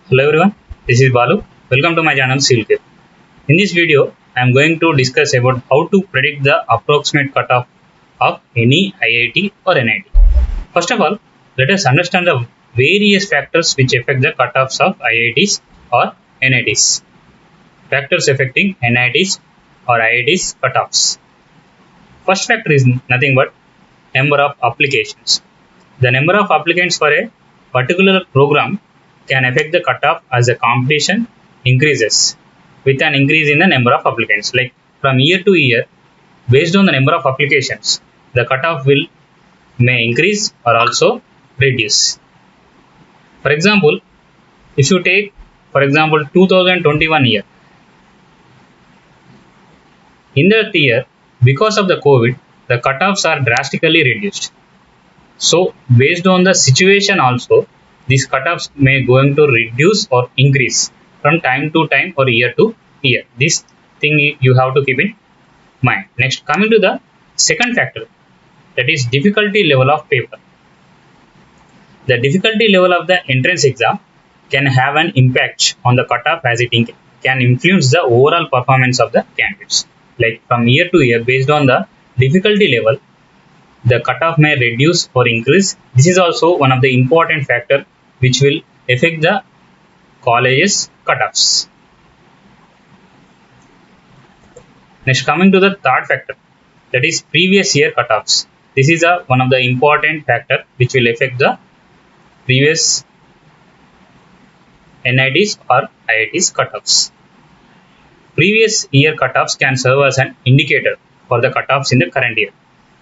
Hello everyone, this is Balu. Welcome to my channel Silk. In this video, I am going to discuss about how to predict the approximate cutoff of any IIT or NIT. First of all, let us understand the various factors which affect the cutoffs of IITs or NITs. Factors affecting NITs or IITs cutoffs. First factor is nothing but number of applications. The number of applicants for a particular program can affect the cutoff as the competition increases with an increase in the number of applicants. Like from year to year, based on the number of applications, the cutoff may increase or also reduce. For example, if you take, for example, 2021 year, in that year, because of the COVID, the cutoffs are drastically reduced. So based on the situation also, these cutoffs may going to reduce or increase from time to time or year to year. This thing you have to keep in mind. Next, coming to the second factor, that is difficulty level of paper. The difficulty level of the entrance exam can have an impact on the cutoff as it can influence the overall performance of the candidates. Like from year to year, based on the difficulty level, the cutoff may reduce or increase. This is also one of the important factor which will affect the college's cutoffs. Next, coming to the third factor, that is previous year cutoffs. This is one of the important factor which will affect the previous NITs or IITs cutoffs. Previous year cutoffs can serve as an indicator for the cutoffs in the current year.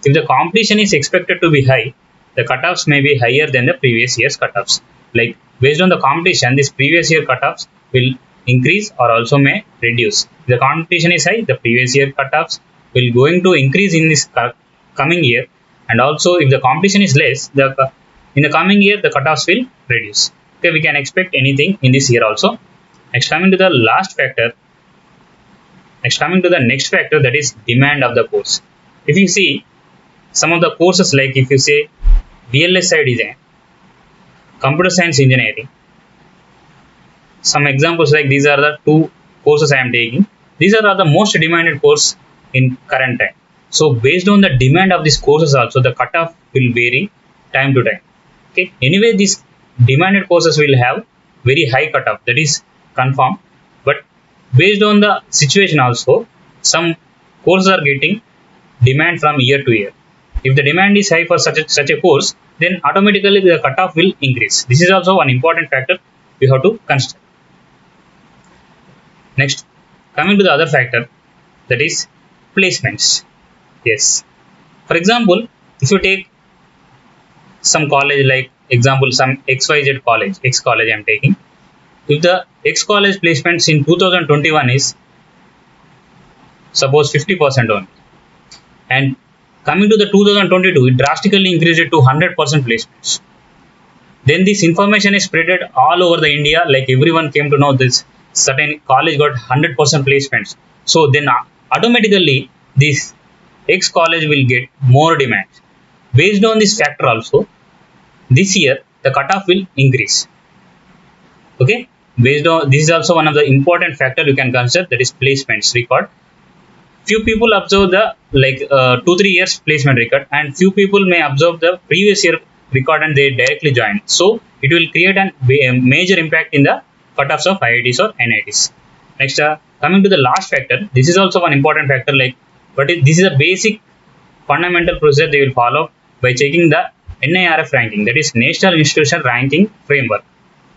If the competition is expected to be high, the cutoffs may be higher than the previous year's cutoffs. Like based on the competition, this previous year cutoffs will increase or also may reduce. If the competition is high, the previous year cutoffs will going to increase in this coming year, and also if the competition is less, in the coming year the cutoffs will reduce. Okay, we can expect anything in this year also. Next, coming to the last factor. Next, coming to the next factor, that is demand of the course. If you see some of the courses, like if you say VLSI design, computer science engineering, some examples like these are the two courses I am taking. These are the most demanded course in current time. So based on the demand of these courses also, the cutoff will vary time to time. Okay. Anyway, these demanded courses will have very high cutoff, that is confirmed. But based on the situation also, some courses are getting demand from year to year. If the demand is high for such a course, then automatically the cutoff will increase. This is also one important factor we have to consider. Next, coming to the other factor, that is placements. Yes. For example, if you take some college, like example some XYZ college, X college I am taking. If the X college placements in 2021 is suppose 50% only, and coming to the 2022, it drastically increased it to 100% placements. Then this information is spreaded all over the India, like everyone came to know this certain college got 100% placements. So then automatically this X college will get more demand. Based on this factor also, this year the cutoff will increase. Okay, based on this is also one of the important factor you can consider, that is placements record. Few people observe the 2-3 years placement record, and few people may observe the previous year record and they directly join. So it will create a major impact in the cutoffs of IITs or NITs. Next, coming to the last factor, this is also one important factor. This is a basic fundamental procedure they will follow by checking the NIRF ranking, that is National Institution Ranking Framework.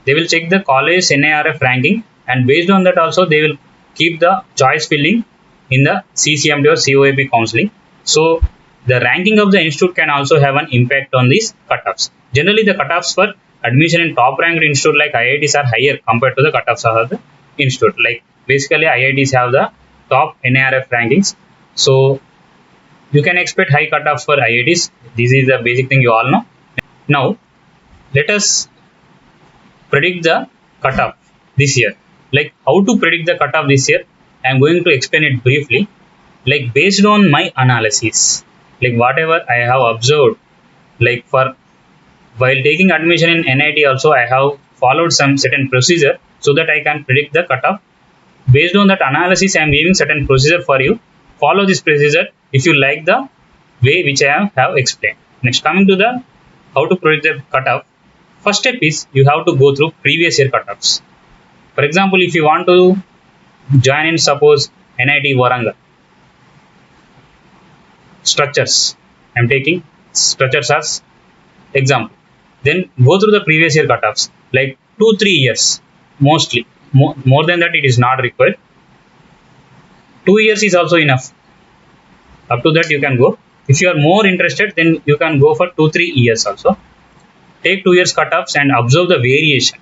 They will check the college NIRF ranking, and based on that also they will keep the choice filling in the CCMT or COAP counseling. So the ranking of the institute can also have an impact on these cutoffs. Generally, the cutoffs for admission in top ranked institute like IITs are higher compared to the cutoffs of the institute. Like basically IITs have the top NIRF rankings. So you can expect high cutoffs for IITs. This is the basic thing you all know. Now let us predict the cutoff this year. Like how to predict the cutoff this year, I am going to explain it briefly. Like based on my analysis, like whatever I have observed, like for while taking admission in NIT also, I have followed some certain procedure so that I can predict the cutoff. Based on that analysis, I am giving certain procedure for you. Follow this procedure if you like the way which I have explained. Next, coming to the how to predict the cutoff. First step is you have to go through previous year cutoffs. For example, if you want to join in suppose NIT Warangal structures, I am taking structures as example. Then go through the previous year cutoffs like 2-3 years mostly. More than that it is not required. 2 years is also enough. Up to that you can go. If you are more interested, then you can go for 2-3 years also. Take 2 years cutoffs and observe the variation.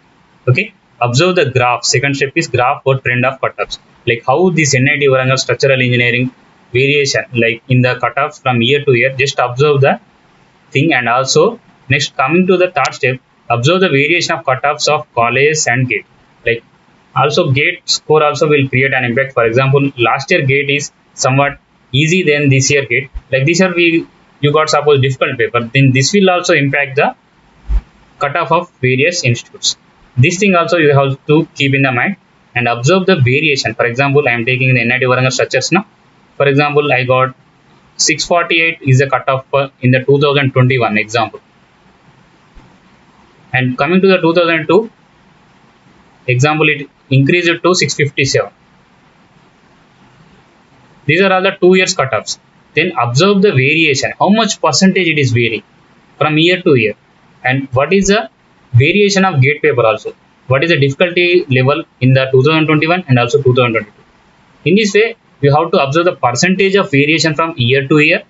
Okay, observe the graph. Second step is graph or trend of cutoffs. Like how this NIT Warangal structural engineering variation, like in the cutoffs from year to year. Just observe the thing, and also next coming to the third step, observe the variation of cutoffs of colleges and gate. Like also gate score also will create an impact. For example, last year gate is somewhat easy than this year gate. Like this year you got suppose difficult paper, then this will also impact the cutoff of various institutes. This thing also you have to keep in the mind and observe the variation. For example, I am taking the NIT Warangal structures now. For example, I got 648 is the cutoff in the 2021 example. And coming to the 2002 example, it increased to 657. These are all the 2 years cutoffs. Then observe the variation, how much percentage it is varying from year to year, and what is the variation of gate paper also. What is the difficulty level in the 2021 and also 2022. In this way, you have to observe the percentage of variation from year to year,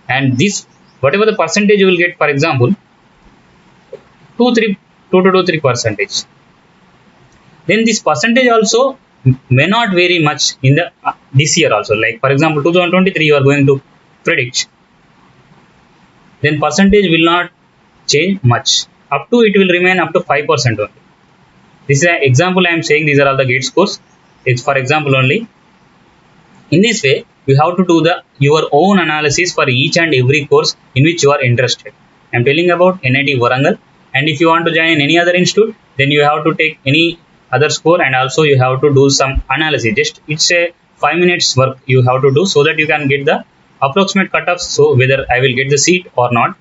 and this whatever the percentage you will get, for example, 2 to 3 percentage. Then this percentage also may not vary much in the this year also. Like for example, 2023 you are going to predict, then percentage will not change much. Up to it will remain up to 5% only. This is an example I am saying. These are all the gate scores. It's for example only. In this way, you have to do your own analysis for each and every course in which you are interested. I am telling about NIT Warangal, and if you want to join in any other institute, then you have to take any other score, and also you have to do some analysis. Just it's a 5 minutes work you have to do so that you can get the approximate cutoffs. So whether I will get the seat or not.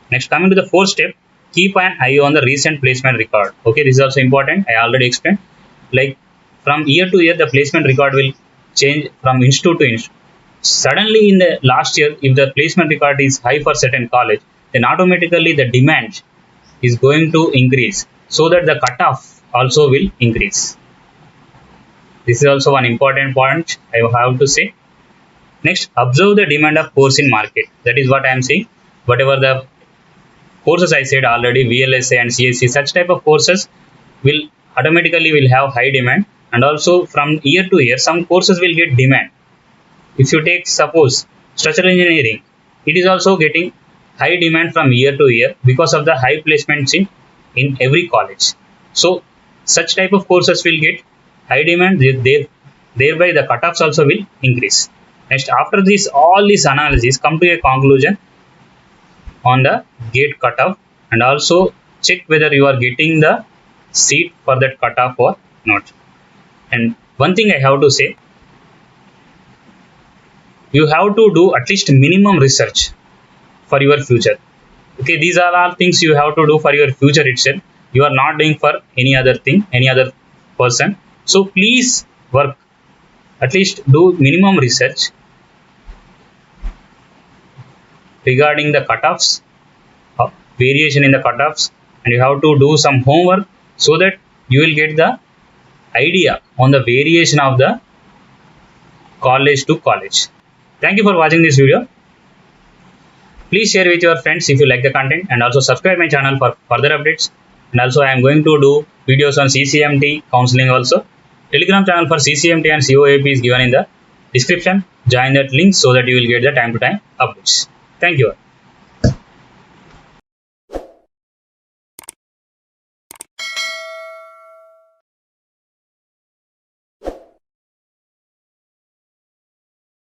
Next, coming to the fourth step, keep an eye on the recent placement record. Okay, this is also important. I already explained. Like from year to year, the placement record will change from institute to institute. Suddenly in the last year, if the placement record is high for certain college, then automatically the demand is going to increase, so that the cutoff also will increase. This is also one important point I have to say. Next, observe the demand of course in market. That is what I am saying. Whatever the courses I said already, VLSA and CSC, such type of courses will automatically will have high demand, and also from year to year some courses will get demand. If you take suppose structural engineering, it is also getting high demand from year to year because of the high placements in every college. So such type of courses will get high demand, thereby the cutoffs also will increase. Next, after this all this analysis, come to a conclusion on the gate cutoff, and also check whether you are getting the seat for that cutoff or not. And one thing I have to say, you have to do at least minimum research for your future. Okay, these are all things you have to do for your future itself. You are not doing for any other thing, any other person. So please work, at least do minimum research regarding the cutoffs, variation in the cutoffs, and you have to do some homework so that you will get the idea on the variation of the college to college. Thank you for watching this video. Please share with your friends if you like the content, and also subscribe my channel for further updates. And also I am going to do videos on CCMT counseling also. Telegram channel for CCMT and COAP is given in the description. Join that link so that you will get the time to time updates. Thank you.